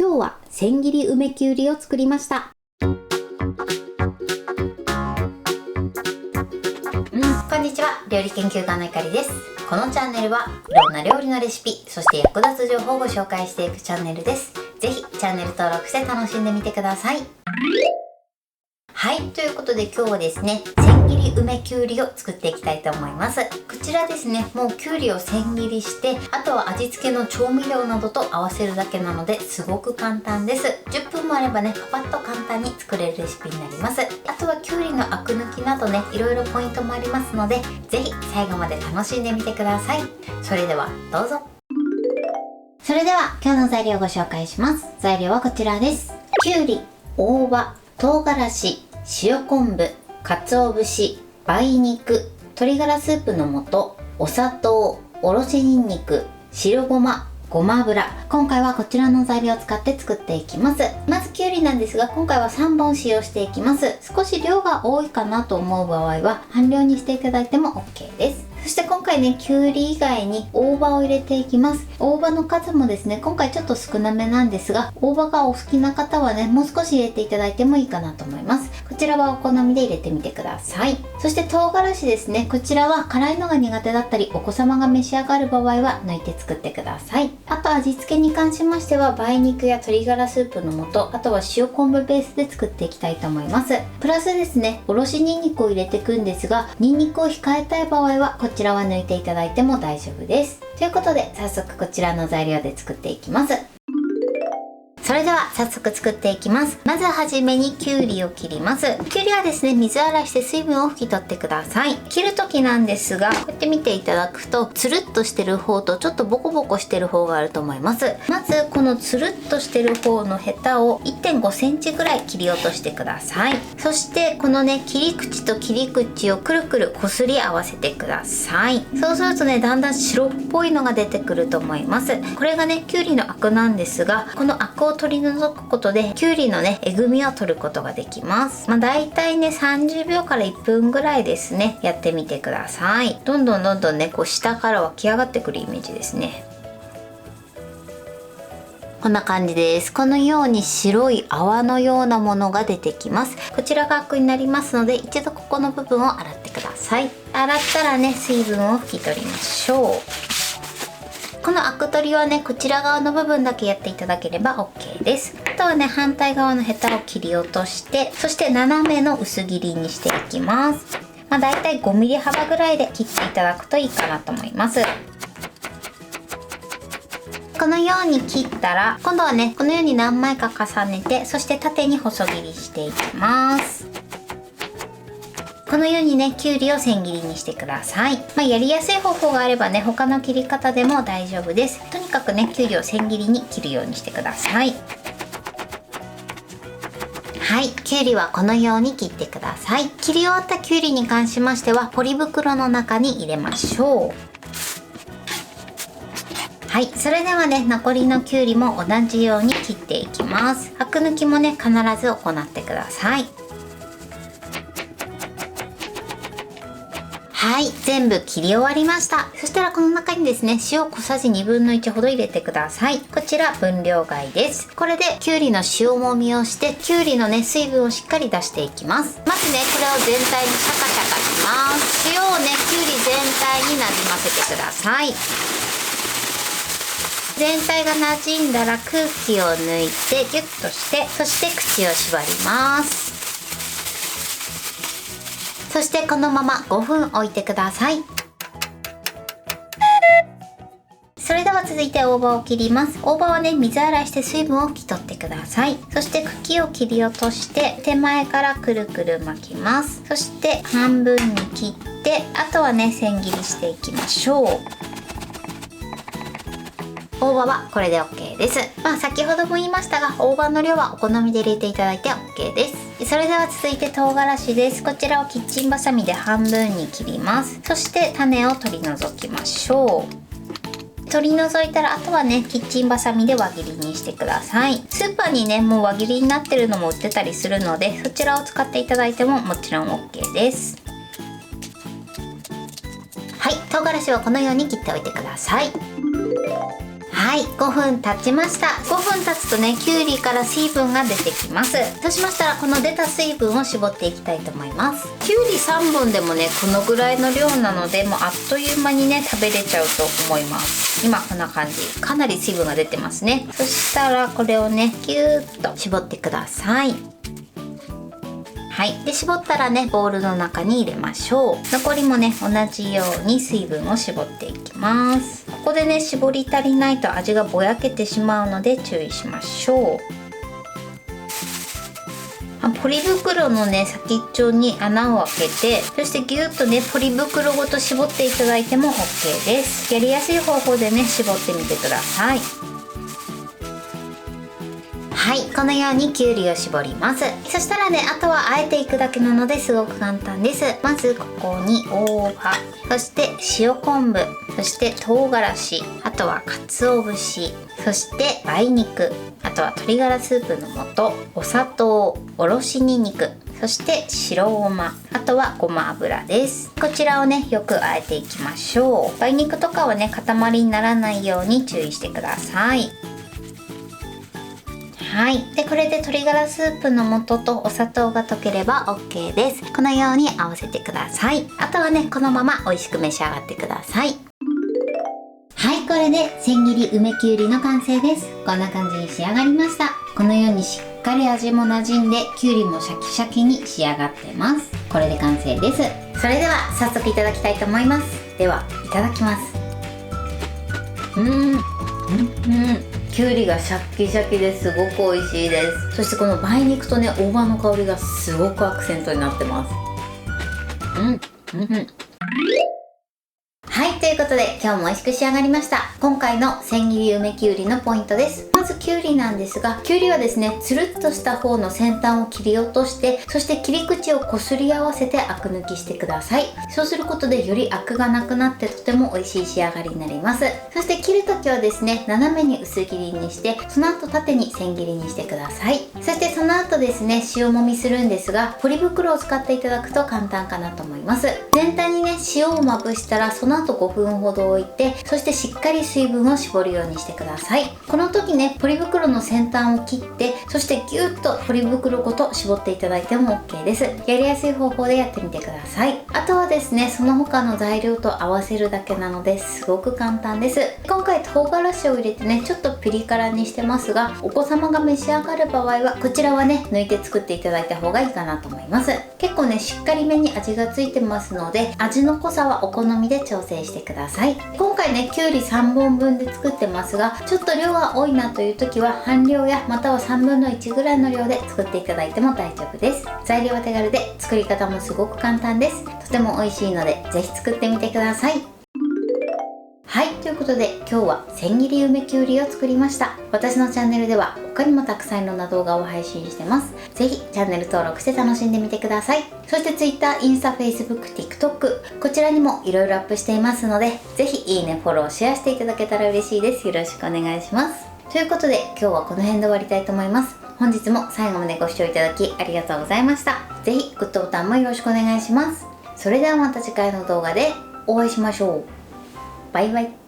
今日は千切り梅きゅうりを作りました。こんにちは、料理研究家のゆかりです。このチャンネルはいろんな料理のレシピ、そして役立つ情報をご紹介していくチャンネルです。ぜひチャンネル登録して楽しんでみてください。はい、ということで今日はですね、千切り梅きゅうりを作っていきたいと思います。こちらですね、もうきゅうりを千切りして、あとは味付けの調味料などと合わせるだけなのですごく簡単です。10分もあればね、パパッと簡単に作れるレシピになります。あとはきゅうりのアク抜きなどね、いろいろポイントもありますので、ぜひ最後まで楽しんでみてください。それではどうぞ。それでは今日の材料をご紹介します。材料はこちらです。きゅうり、大葉、唐辛子、塩昆布、鰹節、梅肉、鶏ガラスープの素、お砂糖、おろしにんにく、白ごま、ごま油。今回はこちらの材料を使って作っていきます。まずきゅうりなんですが、今回は3本使用していきます。少し量が多いかなと思う場合は半量にしていただいても OK です。そして今回ね、きゅうり以外に大葉を入れていきます。大葉の数もですね、今回ちょっと少なめなんですが、大葉がお好きな方はね、もう少し入れていただいてもいいかなと思います。こちらはお好みで入れてみてください。そして唐辛子ですね、こちらは辛いのが苦手だったり、お子様が召し上がる場合は抜いて作ってください。あと味付けに関しましては、梅肉や鶏ガラスープの素、あとは塩昆布ベースで作っていきたいと思います。プラスですね、おろしにんにくを入れていくんですが、にんにくを控えたい場合はこちらは抜いていただいても大丈夫です。ということで早速こちらの材料で作っていきます。それでは早速作っていきます。まずはじめにきゅうりを切ります。きゅうりはですね、水洗いして水分を拭き取ってください。切る時なんですが、こうやって見ていただくと、つるっとしてる方とちょっとボコボコしてる方があると思います。まずこのつるっとしてる方のヘタを 1.5 センチぐらい切り落としてください。そしてこのね、切り口と切り口をくるくるこすり合わせてください。そうするとね、だんだん白っぽいのが出てくると思います。これがね、きゅうりのアクなんですが、このアクを取り除くことできゅうりのね、えぐみを取ることができます。だいたいね、30秒から1分ぐらいですね、やってみてください。どんどんね、こう下から湧き上がってくるイメージですね。こんな感じです。このように白い泡のようなものが出てきます。こちらがアクになりますので、一度ここの部分を洗ってください。洗ったらね、水分を拭き取りましょう。このアク取りはね、こちら側の部分だけやっていただければ OK です。あとはね、反対側のヘタを切り落として、そして斜めの薄切りにしていきます。だいたい5ミリ幅ぐらいで切っていただくといいかなと思います。このように切ったら、今度はね、このように何枚か重ねて、そして縦に細切りしていきます。このようにね、きゅうりを千切りにしてください。やりやすい方法があればね、他の切り方でも大丈夫です。とにかくね、きゅうりを千切りに切るようにしてください。はい、きゅうりはこのように切ってください。切り終わったきゅうりに関しましては、ポリ袋の中に入れましょう。はい、それではね、残りのきゅうりも同じように切っていきます。アク抜きもね、必ず行ってください。はい、全部切り終わりました。そしたらこの中にですね、塩小さじ1/2ほど入れてください。こちら分量外です。これできゅうりの塩もみをして、きゅうりのね、水分をしっかり出していきます。まずね、これを全体にシャカシャカします。塩をね、きゅうり全体になじませてください。全体が馴染んだら空気を抜いてギュッとして、そして口を縛ります。そしてこのまま5分置いてください。それでは続いて大葉を切ります。大葉はね、水洗いして水分を拭き取ってください。そして茎を切り落として手前からくるくる巻きます。そして半分に切って、あとはね、千切りしていきましょう。大葉はこれで OK です。先ほども言いましたが、大葉の量はお好みで入れていただいて OK です。それでは続いて唐辛子です。こちらをキッチンバサミで半分に切ります。そして種を取り除きましょう。取り除いたら、あとはね、キッチンバサミで輪切りにしてください。スーパーにね、もう輪切りになってるのも売ってたりするので、そちらを使っていただいてももちろん OK です。はい、唐辛子はこのように切っておいてください。はい、5分経ちました。5分経つとね、きゅうりから水分が出てきます。そうしましたら、この出た水分を絞っていきたいと思います。きゅうり3本でもね、このぐらいの量なので、もうあっという間にね、食べれちゃうと思います。今こんな感じ。かなり水分が出てますね。そしたら、これをね、ぎゅーっと絞ってください。はい、で絞ったらね、ボウルの中に入れましょう。残りもね、同じように水分を絞っていきます。ここでね、絞り足りないと味がぼやけてしまうので注意しましょう。ポリ袋のね、先っちょに穴を開けて、そしてぎゅっとね、ポリ袋ごと絞っていただいても OK です。やりやすい方法でね、絞ってみてください。はい、このようにきゅうりを絞ります。そしたらね、あとは和えていくだけなのですごく簡単です。まずここに大葉、そして塩昆布、そして唐辛子、あとは鰹節、そして梅肉、あとは鶏ガラスープの素、お砂糖、おろしにんにく、そして白ごま、あとはごま油です。こちらをね、よく和えていきましょう。梅肉とかはね、塊にならないように注意してください。はい、でこれで鶏ガラスープの素とお砂糖が溶ければ OK です。このように合わせてください。あとはね、このまま美味しく召し上がってください。はい、これで千切り梅きゅうりの完成です。こんな感じに仕上がりました。このようにしっかり味も馴染んで、きゅうりもシャキシャキに仕上がってます。これで完成です。それでは早速いただきたいと思います。では、いただきます。きゅうりがシャッキシャキですごく美味しいです。そしてこの梅肉とね、大葉の香りがすごくアクセントになってます。はい、ということで今日も美味しく仕上がりました。今回の千切り梅きゅうりのポイントです。まずきゅうりなんですが、きゅうりはですね、つるっとした方の先端を切り落として、そして切り口をこすり合わせてアク抜きしてください。そうすることでよりアクがなくなってとても美味しい仕上がりになります。そして切るときはですね、斜めに薄切りにして、その後縦に千切りにしてください。そしてその後ですね、塩もみするんですが、ポリ袋を使っていただくと簡単かなと思います。全体にね、塩をまぶしたら、その後5分ほど置いて、そしてしっかり水分を絞るようにしてください。この時ね、ポリ袋の先端を切って、そしてギュッとポリ袋ごと絞っていただいても OK です。やりやすい方法でやってみてください。あとはですね、その他の材料と合わせるだけなのですごく簡単です。今回唐辛子を入れてね、ちょっとピリ辛にしてますが、お子様が召し上がる場合はこちらはね、抜いて作っていただいた方がいいかなと思います。結構ね、しっかりめに味がついてますので、味の濃さはお好みで調整してください。今回ね、きゅうり3本分で作ってますが、ちょっと量が多いなという時は半量やまたは3分の1ぐらいの量で作っていただいても大丈夫です。材料は手軽で作り方もすごく簡単です。とても美味しいのでぜひ作ってみてください。はい、ということで今日は千切り梅きゅうりを作りました。私のチャンネルでは他にもたくさんいろんな動画を配信してます。ぜひチャンネル登録して楽しんでみてください。そして Twitter、インスタ、Facebook、TikTok こちらにもいろいろアップしていますので、ぜひいいね、フォロー、シェアしていただけたら嬉しいです。よろしくお願いします。ということで今日はこの辺で終わりたいと思います。本日も最後までご視聴いただきありがとうございました。ぜひグッドボタンもよろしくお願いします。それではまた次回の動画でお会いしましょう。バイバイ。